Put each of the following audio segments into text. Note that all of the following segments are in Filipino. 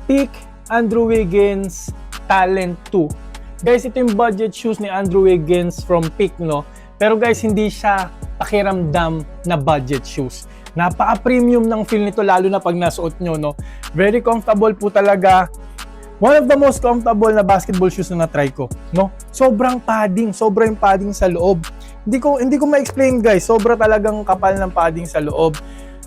Peak Andrew Wiggins Talent 2. Guys, ito yung budget shoes ni Andrew Wiggins from Peak, no? Pero guys, hindi siya pakiramdam na budget shoes. Napaka-premium ng feel nito, lalo na pag nasuot nyo, no? Very comfortable po talaga. One of the most comfortable na basketball shoes na na-try ko, no? Sobrang padding sa loob. Hindi ko ma-explain, guys. Sobra talagang kapal ng padding sa loob.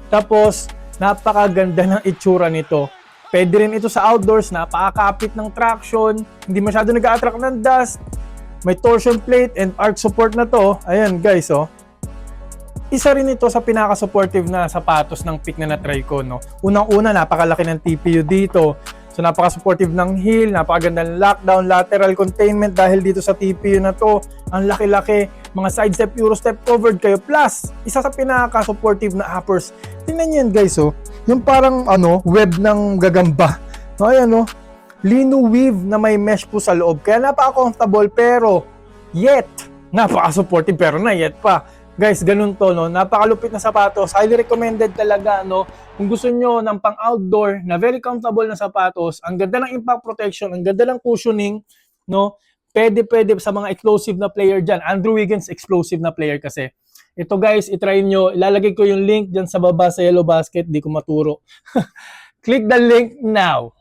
Tapos, napakaganda ng itsura nito. Pwede rin ito sa outdoors, napakakapit ng traction, hindi masyado nag-a-attract ng dust. May torsion plate and arch support na to. Ayan guys, oh. Isa rin ito sa pinaka-supportive na sapatos ng Peak na na-try ko, no? Unang-una, napakalaki ng TPU dito. So, napaka-supportive ng heel, napakaganda ng lockdown, lateral containment dahil dito sa TPU na to. Ang laki-laki, mga side step, Euro step covered kayo. Plus, isa sa pinaka-supportive na uppers. Tingnan nyo yan guys, oh. Yung parang, web ng gagamba. So, ayan, oh. Lino weave na may mesh po sa loob. Kaya napaka-comfortable pero yet, napaka-supportive pero na yet pa. Guys, ganun to, no? Napakalupit na sapatos. Highly recommended talaga, no? Kung gusto nyo ng pang-outdoor na very comfortable na sapatos, ang ganda ng impact protection, ang ganda ng cushioning, no? Pwede sa mga explosive na player dyan. Andrew Wiggins, explosive na player kasi. Ito guys, itry nyo. Ilalagay ko yung link dyan sa baba sa Yellow Basket. Di ko maturo. Click the link now.